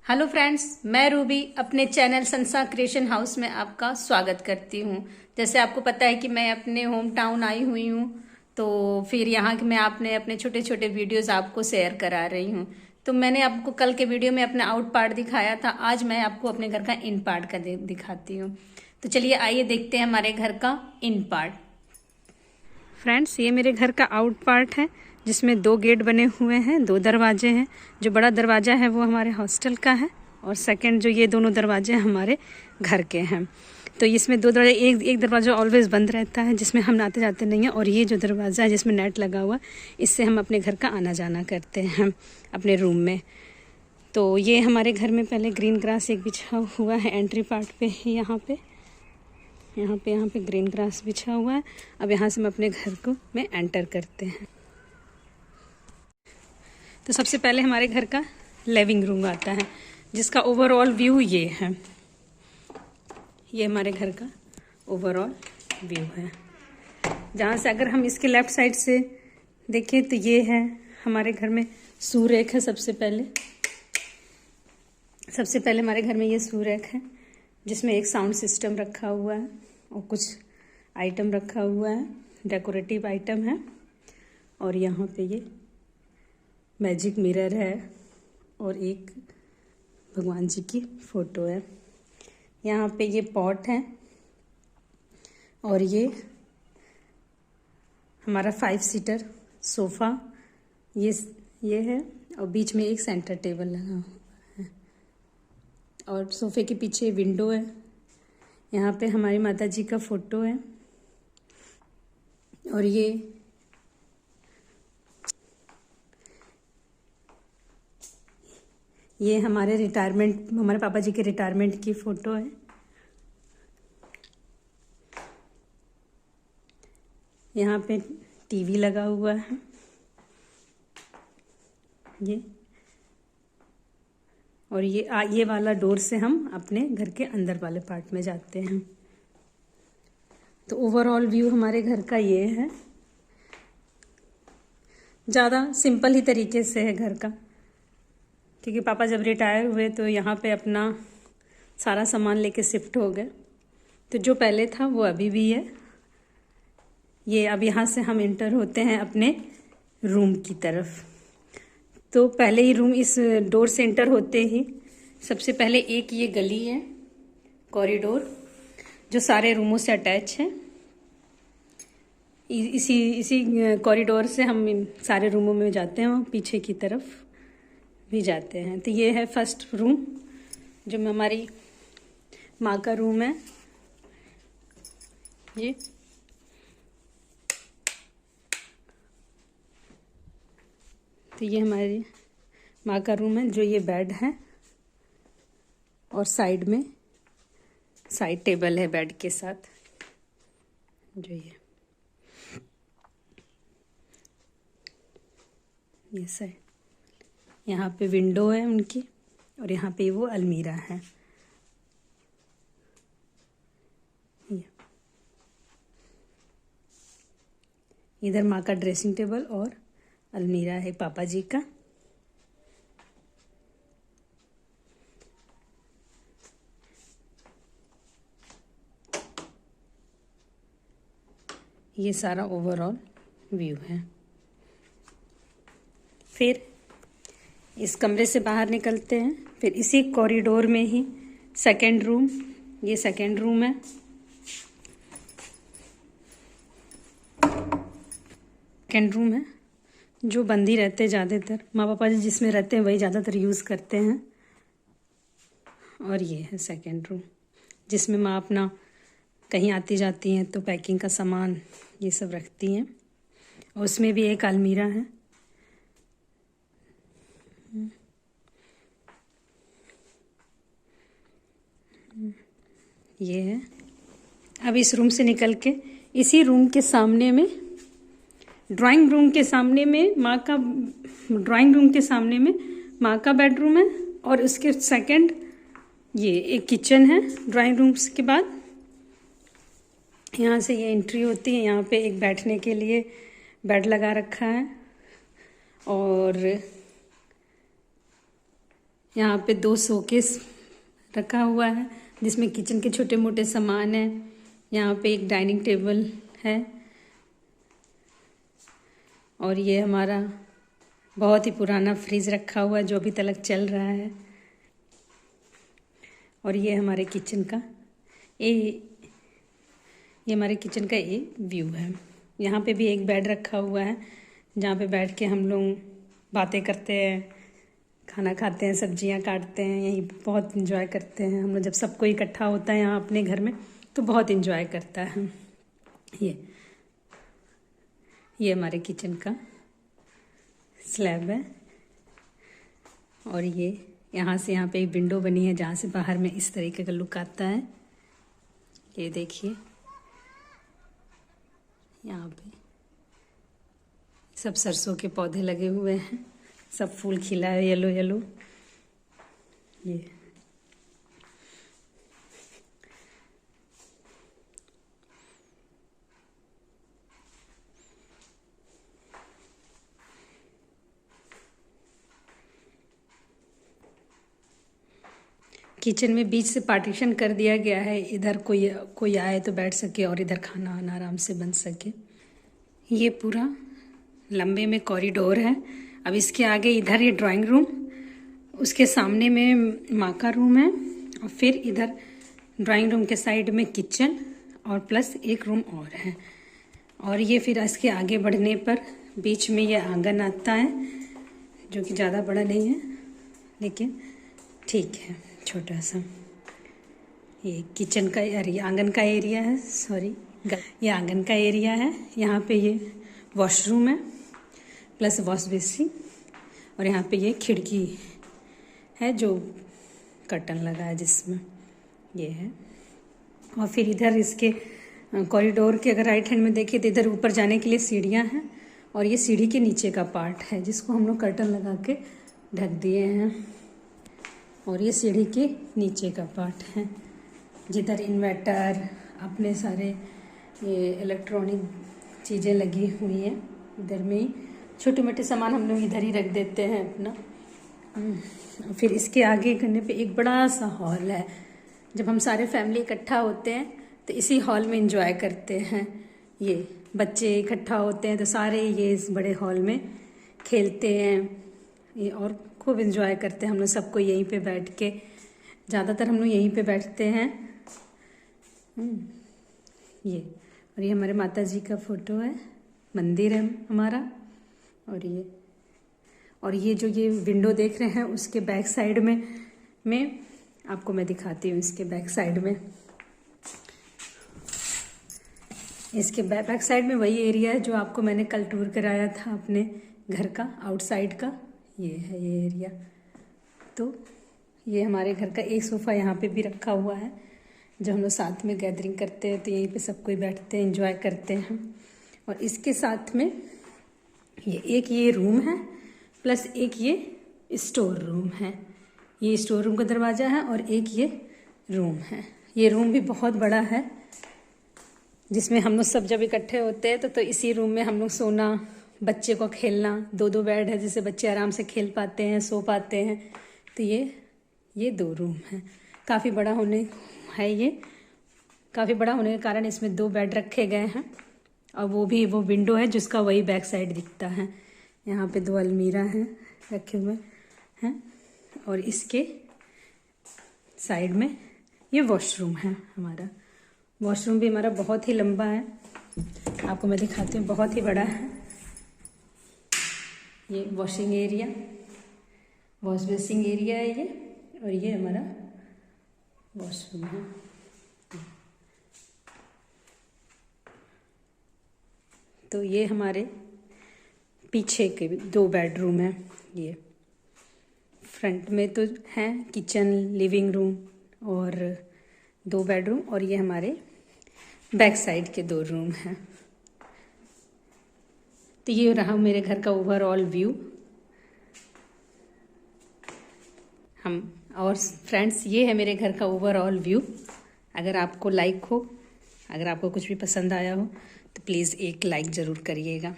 Hello friends, मैं Ruby अपने channel संसा creation house में आपका स्वागत करती हूँ। जैसे आपको पता है कि मैं अपने होम टाउन आई हुई हूँ, तो फिर यहाँ के मैं आपने अपने छोटे छोटे वीडियोस आपको शेयर करा रही हूँ। तो मैंने आपको कल के वीडियो में अपना आउट पार्ट दिखाया था, आज मैं आपको अपने घर का इन पार्ट का दिखाती हूँ। तो चलिए आइए देखते हैं हमारे घर का इन पार्ट। फ्रेंड्स, ये मेरे घर का आउट पार्ट है जिसमें 2 गेट बने हुए हैं, 2 दरवाजे हैं। जो बड़ा दरवाजा है वो हमारे हॉस्टल का है और सेकंड जो ये दोनों दरवाजे हमारे घर के हैं। तो इसमें 2 दरवाजे, एक दरवाजा ऑलवेज बंद रहता है जिसमें हम आते जाते नहीं हैं, और ये जो दरवाज़ा है जिसमें नेट लगा हुआ, इससे हम अपने घर का आना जाना करते हैं अपने रूम में। तो ये हमारे घर में पहले ग्रीन ग्रास एक बिछा हुआ है एंट्री पार्ट पे ही, यहाँ पे ग्रीन ग्रास बिछा हुआ है। अब यहाँ से हम अपने घर को में एंटर करते हैं। तो सबसे पहले हमारे घर का लिविंग रूम आता है जिसका ओवरऑल व्यू ये है। ये हमारे घर का ओवरऑल व्यू है। जहाँ से अगर हम इसके लेफ़्ट साइड से देखें तो ये है हमारे घर में सूर्यरेख है। सबसे पहले हमारे घर में ये सूर्यरेख है जिसमें एक साउंड सिस्टम रखा हुआ है और कुछ आइटम रखा हुआ है, डेकोरेटिव आइटम है। और यहाँ पे ये मैजिक मिरर है और एक भगवान जी की फ़ोटो है। यहाँ पे ये पॉट है और ये हमारा 5 सीटर सोफ़ा ये है और बीच में एक सेंटर टेबल लगा हुआ है और सोफ़े के पीछे विंडो है। यहाँ पे हमारी माता जी का फ़ोटो है और ये हमारे पापा जी के रिटायरमेंट की फ़ोटो है। यहाँ पे टीवी लगा हुआ है और ये वाला डोर से हम अपने घर के अंदर वाले पार्ट में जाते हैं। तो ओवरऑल व्यू हमारे घर का ये है। ज़्यादा सिंपल ही तरीके से है घर का, क्योंकि पापा जब रिटायर हुए तो यहाँ पे अपना सारा सामान लेके शिफ्ट हो गए। तो जो पहले था वो अभी भी है। ये अब यहाँ से हम एंटर होते हैं अपने रूम की तरफ। तो पहले ही रूम, इस डोर से एंटर होते ही सबसे पहले एक ये गली है, कॉरिडोर, जो सारे रूमों से अटैच है। इसी कॉरिडोर से हम इन सारे रूमों में जाते हैं और पीछे की तरफ भी जाते हैं। तो ये है फर्स्ट रूम जो हमारी माँ का रूम है। ये हमारी माँ का रूम है, जो ये बेड है और साइड में साइड टेबल है बेड के साथ, जो ये साइड। यहाँ पे विंडो है उनकी और यहाँ पे वो अलमीरा है। इधर माँ का ड्रेसिंग टेबल और अलमीरा है पापा जी का। ये सारा ओवरऑल व्यू है। फिर इस कमरे से बाहर निकलते हैं, फिर इसी कॉरिडोर में ही सेकंड रूम, ये सेकंड रूम है। सेकंड रूम है जो बंद ही रहते हैं ज़्यादातर, माँ पापा जी जिसमें रहते हैं वही ज़्यादातर यूज़ करते हैं। और ये है सेकंड रूम जिसमें माँ अपना कहीं आती जाती हैं तो पैकिंग का सामान ये सब रखती हैं। और उसमें भी एक अलमीरा है। ये है। अब इस रूम से निकल के इसी रूम के सामने में ड्राइंग रूम के सामने में माँ का बेडरूम है और उसके सेकंड ये एक किचन है। ड्राइंग रूम के बाद यहाँ से ये एंट्री होती है। यहाँ पे एक बैठने के लिए बेड लगा रखा है और यहाँ पे 2 शोकेस रखा हुआ है जिसमें किचन के छोटे मोटे सामान हैं। यहाँ पे एक डाइनिंग टेबल है और ये हमारा बहुत ही पुराना फ्रिज रखा हुआ है जो अभी तक चल रहा है। और ये हमारे किचन का ये हमारे किचन का एक व्यू है। यहाँ पे भी एक बेड रखा हुआ है जहाँ पे बैठ के हम लोग बातें करते हैं, खाना खाते हैं, सब्जियाँ काटते हैं। यही बहुत इंजॉय करते हैं हम लोग। जब सब कोई इकट्ठा होता है यहाँ अपने घर में तो बहुत इंजॉय करता है। ये हमारे किचन का स्लैब है और ये यहाँ से यहाँ पे एक विंडो बनी है जहाँ से बाहर में इस तरीके का लुक आता है। ये देखिए यहाँ पे सब सरसों के पौधे लगे हुए हैं, सब फूल खिला है येलो येलो। ये किचन में बीच से पार्टीशन कर दिया गया है, इधर कोई आए तो बैठ सके और इधर खाना वाना आराम से बन सके। ये पूरा लंबे में कॉरिडोर है। अब इसके आगे इधर ये ड्राइंग रूम, उसके सामने में माँ का रूम है और फिर इधर ड्राइंग रूम के साइड में किचन और प्लस एक रूम और है। और ये फिर इसके आगे बढ़ने पर बीच में ये आंगन आता है जो कि ज़्यादा बड़ा नहीं है लेकिन ठीक है, छोटा सा। ये किचन का एरिया, आंगन का एरिया है, सॉरी ये आंगन का एरिया है। यहाँ पे ये वॉशरूम है प्लस वॉश बेसिन और यहाँ पे ये खिड़की है जो कर्टन लगा है जिसमें ये है। और फिर इधर इसके कॉरिडोर के अगर राइट हैंड में देखिए तो इधर ऊपर जाने के लिए सीढ़ियाँ हैं और ये सीढ़ी के नीचे का पार्ट है जिसको हम लोग कर्टन लगा के ढक दिए हैं। और ये सीढ़ी के नीचे का पार्ट है जिधर इन्वर्टर, अपने सारे ये इलेक्ट्रॉनिक चीज़ें लगी हुई हैं। इधर में ही छोटे मोटे सामान हम लोग इधर ही रख देते हैं अपना। फिर इसके आगे करने पे एक बड़ा सा हॉल है। जब हम सारे फैमिली इकट्ठा होते हैं तो इसी हॉल में एंजॉय करते हैं। ये बच्चे इकट्ठा होते हैं तो सारे ये इस बड़े हॉल में खेलते हैं ये और खूब एंजॉय करते हैं। हम लोग सबको यहीं पे बैठ के, ज़्यादातर हम लोग यहीं पे बैठते हैं। ये और ये हमारे माता जी का फोटो है, मंदिर है हमारा। और ये जो ये विंडो देख रहे हैं उसके बैक साइड में आपको मैं दिखाती हूँ। इसके बैक साइड में, इसके बैक साइड में वही एरिया है जो आपको मैंने कल टूर कराया था अपने घर का आउटसाइड का। ये है ये एरिया। तो ये हमारे घर का एक सोफ़ा यहाँ पे भी रखा हुआ है। जब हम लोग साथ में गैदरिंग करते हैं तो यहीं पे सब कोई बैठते हैं, एंजॉय करते हैं। और इसके साथ में ये रूम है प्लस एक ये स्टोर रूम है। ये स्टोर रूम का दरवाज़ा है और एक ये रूम है। ये रूम भी बहुत बड़ा है जिसमें हम लोग सब जब इकट्ठे होते हैं तो इसी रूम में हम लोग सोना, बच्चे को खेलना। 2-2 बेड है जिससे बच्चे आराम से खेल पाते हैं, सो पाते हैं। तो ये 2 रूम है। काफ़ी बड़ा होने के कारण इसमें 2 बेड रखे गए हैं और वो विंडो है जिसका वही बैक साइड दिखता है। यहाँ पे 2 अलमीरा हैं रखे हुए हैं और इसके साइड में ये वॉशरूम है हमारा। वॉशरूम भी हमारा बहुत ही लंबा है, आपको मैं दिखाती हूँ, बहुत ही बड़ा है। ये washing area, wash basin area है ये, और ये हमारा वॉशरूम है। तो ये हमारे पीछे के 2 बेडरूम हैं। ये फ्रंट में तो हैं किचन, लिविंग रूम और 2 बेडरूम, और ये हमारे बैक साइड के 2 रूम हैं। तो ये रहा मेरे घर का ओवरऑल व्यू। और फ्रेंड्स, ये है मेरे घर का ओवरऑल व्यू। अगर आपको लाइक हो, अगर आपको कुछ भी पसंद आया हो तो प्लीज़ एक लाइक ज़रूर करिएगा।